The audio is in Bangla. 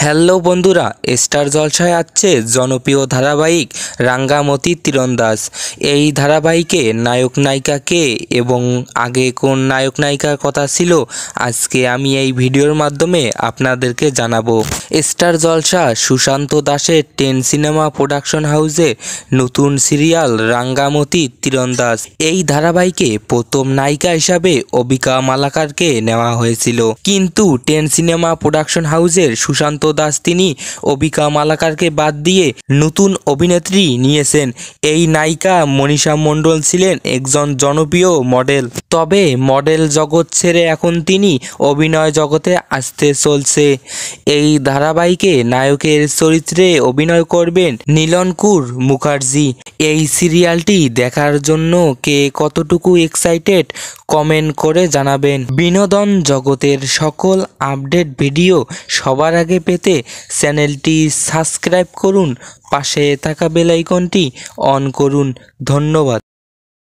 হ্যালো বন্ধুরা, স্টার জলসায় আছে জনপ্রিয় ধারাবাহিক রাঙ্গামতি তীরন্দাজ। এই ধারাবাহিকে নায়ক নায়িকা কে এবং আগে কোন নায়ক নায়িকার কথা ছিল আজকে আমি এই ভিডিওর মাধ্যমে আপনাদেরকে জানাবো। স্টার জলসা সুশান্ত দাসের 10 সিনেমা প্রোডাকশন হাউসে নতুন সিরিয়াল রাঙ্গামতি তীরন্দাজ। এই ধারাবাহিকে প্রথম নায়িকা হিসাবে অবিকা মালাকারকে নেওয়া হয়েছিল, কিন্তু 10 সিনেমা প্রোডাকশন হাউসের সুশান্ত দাস তিনি অবিকা মালাকারকে বাদ দিয়ে নতুন অভিনেত্রী নিয়েছেন। এই নায়িকা মনীষা মণ্ডল ছিলেন একজন জনপ্রিয় মডেল, তবে মডেল জগৎ ছেড়ে এখন তিনি অভিনয় জগতে আসতে চলছে। এই ধারাবাহিকে নায়কের চরিত্রে অভিনয় করবেন নীলনকুর মুখার্জি। এই সিরিয়ালটি দেখার জন্য কে কতটুকু এক্সাইটেড কমেন্ট করে জানাবেন। বিনোদন জগতের সকল আপডেট ভিডিও সবার আগে পেতে চ্যানেলটি সাবস্ক্রাইব করুন, পাশে থাকা বেল আইকনটি অন করুন। ধন্যবাদ।